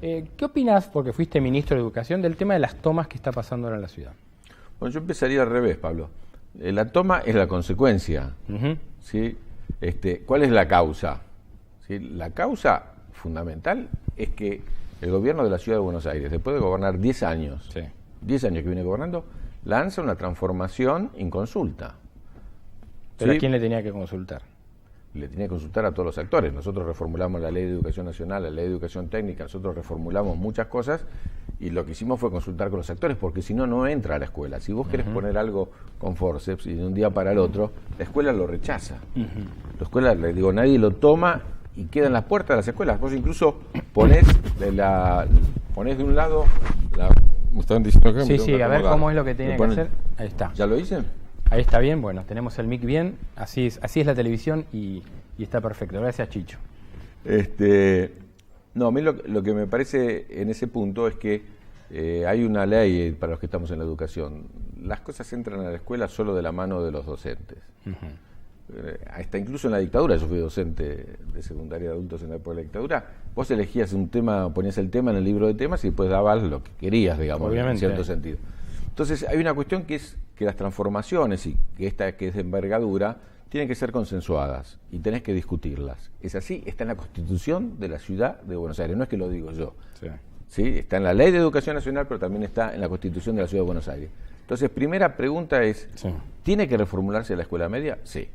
¿Qué opinás, porque fuiste ministro de Educación, del tema de las tomas que está pasando ahora en la ciudad? Bueno, yo empezaría al revés, Pablo. La toma es la consecuencia. ¿Sí? ¿Cuál es la causa? ¿Sí? La causa fundamental es que el gobierno de la Ciudad de Buenos Aires, después de gobernar 10 años, 10 años que viene gobernando, lanza una transformación inconsulta. ¿Pero ¿Sí? a quién le tenía que consultar? Le tenía que consultar a todos los actores. Nosotros reformulamos la Ley de Educación Nacional, la Ley de Educación Técnica, nosotros reformulamos muchas cosas y lo que hicimos fue consultar con los actores, porque si no, no entra a la escuela. Si vos querés poner algo con forceps y de un día para el otro, la escuela lo rechaza. La escuela, le digo, nadie lo toma y queda en las puertas de las escuelas. Vos incluso ponés de un lado... ¿Me estaban diciendo que Sí, a ver cómo es lo que tiene que hacer. Ahí está. ¿Ya lo hice? Ahí está bien, bueno, tenemos el mic bien, así es la televisión y está perfecto. Gracias, Chicho. No, a mí lo que me parece en ese punto es que hay una ley para los que estamos en la educación. Las cosas entran a la escuela solo de la mano de los docentes. Hasta incluso en la dictadura, yo fui docente de secundaria de adultos en la época de la dictadura, vos elegías un tema, ponías el tema en el libro de temas y después dabas lo que querías, digamos, en cierto sentido. Entonces hay una cuestión que es que las transformaciones y que esta que es de envergadura tienen que ser consensuadas y tenés que discutirlas. Es así, está en la Constitución de la Ciudad de Buenos Aires, no es que lo digo yo. ¿Sí? Está en la Ley de Educación Nacional, pero también está en la Constitución de la Ciudad de Buenos Aires. Entonces, primera pregunta es, ¿tiene que reformularse la escuela media? Sí.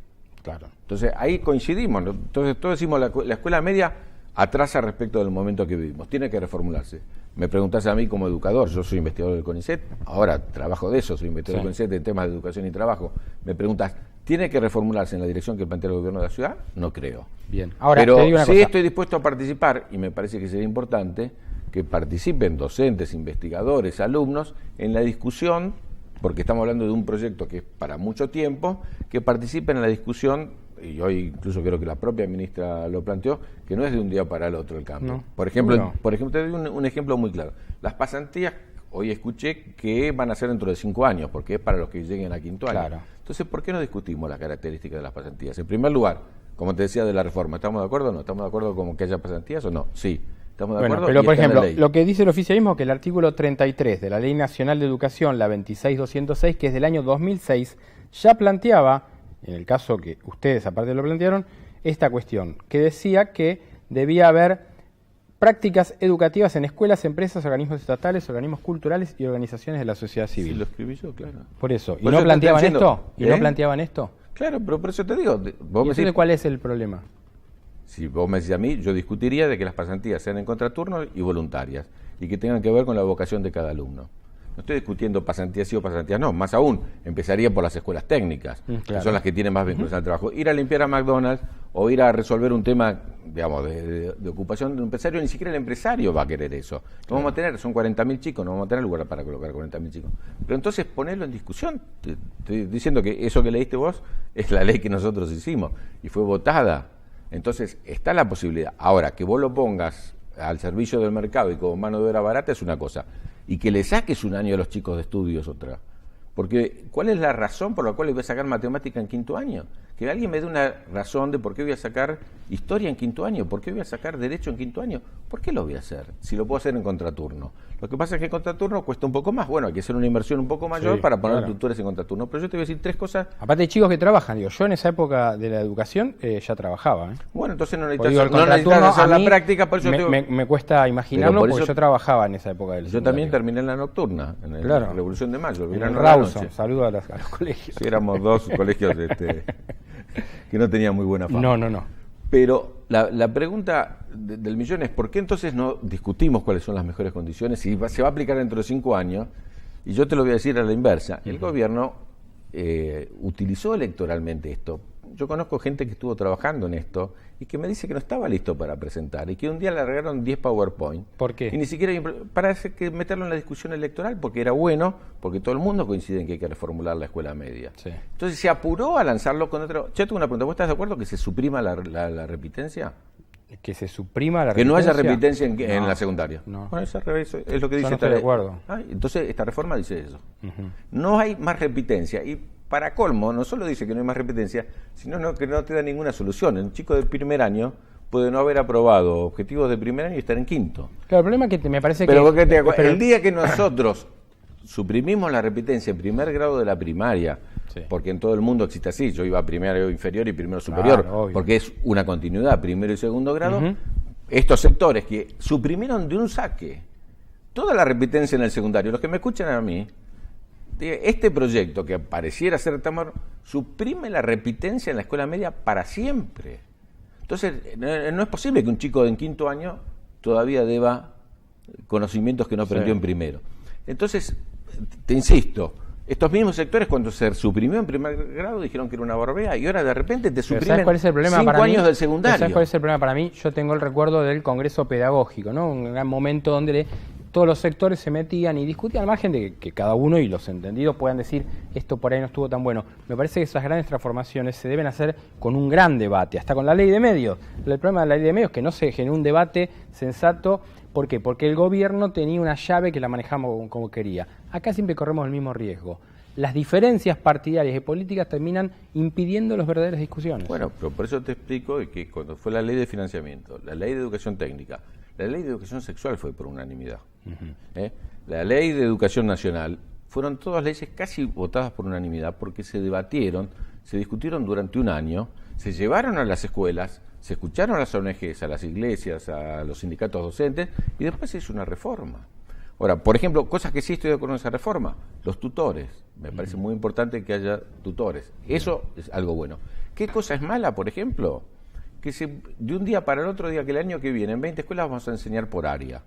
Claro. Entonces, ahí coincidimos. Entonces, todos decimos la escuela media atrasa respecto del momento que vivimos. Tiene que reformularse. Me preguntás a mí como educador, yo soy investigador del CONICET, ahora trabajo de eso, soy investigador del CONICET en temas de educación y trabajo. Me preguntas, ¿tiene que reformularse en la dirección que plantea el gobierno de la ciudad? No creo. Bien. Ahora, pero te digo una sí cosa. estoy dispuesto a participar, y me parece que sería importante que participen docentes, investigadores, alumnos, en la discusión, porque estamos hablando de un proyecto que es para mucho tiempo, que participen en la discusión, y hoy incluso creo que la propia ministra lo planteó, que no es de un día para el otro el cambio. No. Por ejemplo, te doy un ejemplo muy claro. Las pasantías, hoy escuché que van a ser dentro de 5 años, porque es para los que lleguen a quinto año. Claro. Entonces, ¿por qué no discutimos las características de las pasantías? En primer lugar, como te decía de la reforma, ¿estamos de acuerdo o no? ¿Estamos de acuerdo con que haya pasantías o no? Sí. ¿Estamos de acuerdo? Pero por ejemplo, lo que dice el oficialismo, que el artículo 33 de la Ley Nacional de Educación, la 26206, que es del año 2006, ya planteaba, en el caso que ustedes aparte lo plantearon, esta cuestión, que decía que debía haber prácticas educativas en escuelas, empresas, organismos estatales, organismos culturales y organizaciones de la sociedad civil. Sí, lo escribí yo, claro. Por eso. ¿Y por no eso planteaban diciendo, esto? ¿Y no planteaban esto? Claro, pero por eso te digo. ¿Y entonces cuál es el problema? Si vos me decís a mí, yo discutiría de que las pasantías sean en contraturno y voluntarias, y que tengan que ver con la vocación de cada alumno. No estoy discutiendo pasantías sí o pasantías no, más aún, empezaría por las escuelas técnicas, que son las que tienen más vínculos al trabajo. Ir a limpiar a McDonald's o ir a resolver un tema, digamos, de ocupación de un empresario, ni siquiera el empresario va a querer eso. No vamos a tener, son 40.000 chicos, no vamos a tener lugar para colocar 40.000 chicos. Pero entonces ponerlo en discusión, te estoy diciendo que eso que leíste vos es la ley que nosotros hicimos y fue votada. Entonces está la posibilidad. Ahora, que vos lo pongas al servicio del mercado y como mano de obra barata es una cosa, y que le saques un año a los chicos de estudio es otra. Porque, ¿cuál es la razón por la cual le voy a sacar matemática en quinto año? Que alguien me dé una razón de por qué voy a sacar historia en quinto año, por qué voy a sacar derecho en quinto año. ¿Por qué lo voy a hacer? Si lo puedo hacer en contraturno. Lo que pasa es que en contraturno cuesta un poco más. Bueno, hay que hacer una inversión un poco mayor para poner tutores en contraturno. Pero yo te voy a decir 3 cosas. Aparte hay chicos que trabajan. Digo, yo en esa época de la educación ya trabajaba. Bueno, entonces no necesitas hacer la práctica. Por eso me cuesta imaginarlo porque yo trabajaba en esa época del Yo también terminé en la nocturna, en la Revolución de Mayo. En el Rawson. Saludo a los colegios. Sí, éramos 2 colegios que no tenían muy buena fama. No. Pero la pregunta del millón es, ¿por qué entonces no discutimos cuáles son las mejores condiciones? Si se va a aplicar dentro de 5 años, y yo te lo voy a decir a la inversa, el gobierno utilizó electoralmente esto. Yo conozco gente que estuvo trabajando en esto y que me dice que no estaba listo para presentar y que un día le regalaron 10 PowerPoint. ¿Por qué? Y ni siquiera para meterlo en la discusión electoral porque era bueno, porque todo el mundo coincide en que hay que reformular la escuela media. Sí. Entonces se apuró a lanzarlo con otro... Yo tengo una pregunta, ¿vos estás de acuerdo que se suprima la repitencia? ¿Que se suprima la repitencia? Que no haya repitencia en no, la secundaria. No. Bueno, eso es lo que dice. Yo no estoy de acuerdo. Entonces esta reforma dice eso. No hay más repitencia. Y para colmo, no solo dice que no hay más repitencia, sino que no te da ninguna solución. Un chico del primer año puede no haber aprobado objetivos de primer año y estar en quinto. Claro, el problema es que me parece Pero que... el día que nosotros suprimimos la repitencia en primer grado de la primaria, sí, porque en todo el mundo existe así, yo iba a primero inferior y primero superior, claro, porque es una continuidad, primero y segundo grado, estos sectores que suprimieron de un saque toda la repitencia en el secundario, los que me escuchan a mí, este proyecto que pareciera ser tan malo, suprime la repitencia en la escuela media para siempre. Entonces, no es posible que un chico en quinto año todavía deba conocimientos que no aprendió en primero. Entonces, te insisto, estos mismos sectores cuando se suprimió en primer grado dijeron que era una barbea y ahora de repente te suprimen 5 años del secundario. ¿Sabes cuál es el problema para mí? Yo tengo el recuerdo del Congreso Pedagógico, ¿no? Un gran momento donde todos los sectores se metían y discutían, al margen de que cada uno y los entendidos puedan decir esto por ahí no estuvo tan bueno. Me parece que esas grandes transformaciones se deben hacer con un gran debate, hasta con la ley de medios. El problema de la ley de medios es que no se generó un debate sensato. ¿Por qué? Porque el gobierno tenía una llave que la manejamos como quería. Acá siempre corremos el mismo riesgo. Las diferencias partidarias y políticas terminan impidiendo las verdaderas discusiones. Bueno, pero por eso te explico que cuando fue la ley de financiamiento, la ley de educación técnica, la ley de educación sexual fue por unanimidad. La ley de educación nacional, fueron todas leyes casi votadas por unanimidad porque se debatieron, se discutieron durante un año, se llevaron a las escuelas, se escucharon a las ONGs, a las iglesias, a los sindicatos docentes y después se hizo una reforma. Ahora, por ejemplo, cosas que sí estoy de acuerdo con esa reforma, los tutores. Me parece muy importante que haya tutores. Eso es algo bueno. ¿Qué cosa es mala, por ejemplo? Que de un día para el otro diga que el año que viene en 20 escuelas vamos a enseñar por área.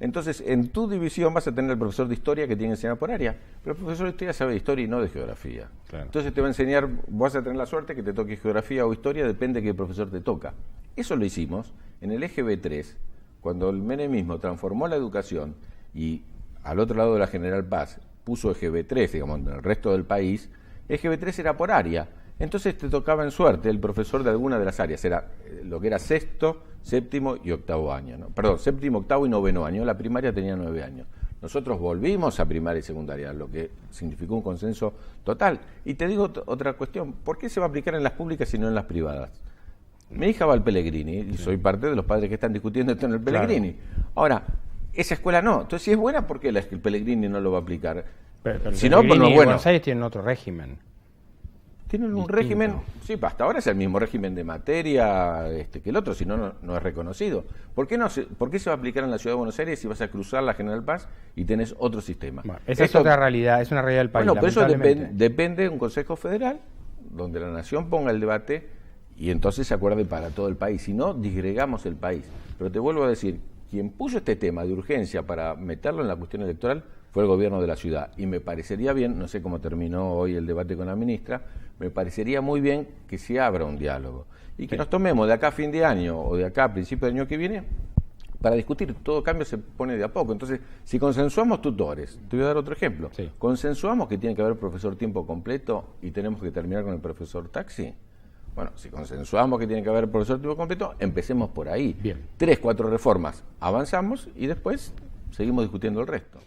Entonces, en tu división vas a tener el profesor de historia que tiene que enseñar por área, pero el profesor de historia sabe de historia y no de geografía. Claro. Entonces te va a enseñar, vas a tener la suerte que te toque geografía o historia, depende de qué profesor te toca. Eso lo hicimos en el eje B3, cuando el menemismo transformó la educación y al otro lado de la General Paz puso eje B3, digamos, en el resto del país, eje B3 era por área. Entonces te tocaba en suerte el profesor de alguna de las áreas, era lo que era sexto, séptimo y octavo año, ¿no? Perdón, séptimo, octavo y noveno año, la primaria tenía 9 años. Nosotros volvimos a primaria y secundaria, lo que significó un consenso total. Y te digo otra cuestión, ¿por qué se va a aplicar en las públicas y no en las privadas? Mi hija va al Pellegrini y soy parte de los padres que están discutiendo esto en el Pellegrini. Claro. Ahora, esa escuela no, entonces si es buena, ¿por qué el Pellegrini no lo va a aplicar? Pero si no, pues no es bueno. Buenos Aires tienen otro régimen. Tienen un régimen, sí, hasta ahora es el mismo régimen de materia que el otro, si no, no es reconocido. ¿Por qué se va a aplicar en la Ciudad de Buenos Aires si vas a cruzar la General Paz y tenés otro sistema? Bueno, esa es otra realidad, es una realidad del país. Bueno, pero eso depende de un Consejo Federal, donde la Nación ponga el debate y entonces se acuerde para todo el país. Si no, disgregamos el país. Pero te vuelvo a decir, quien puso este tema de urgencia para meterlo en la cuestión electoral fue el gobierno de la ciudad. Y me parecería bien, no sé cómo terminó hoy el debate con la ministra, me parecería muy bien que se abra un diálogo y que nos tomemos de acá a fin de año o de acá a principio del año que viene para discutir. Todo cambio se pone de a poco. Entonces, si consensuamos tutores, te voy a dar otro ejemplo, consensuamos que tiene que haber profesor tiempo completo y tenemos que terminar con el profesor taxi. Bueno, si consensuamos que tiene que haber profesor tiempo completo, empecemos por ahí. 3, 4 reformas, avanzamos y después seguimos discutiendo el resto.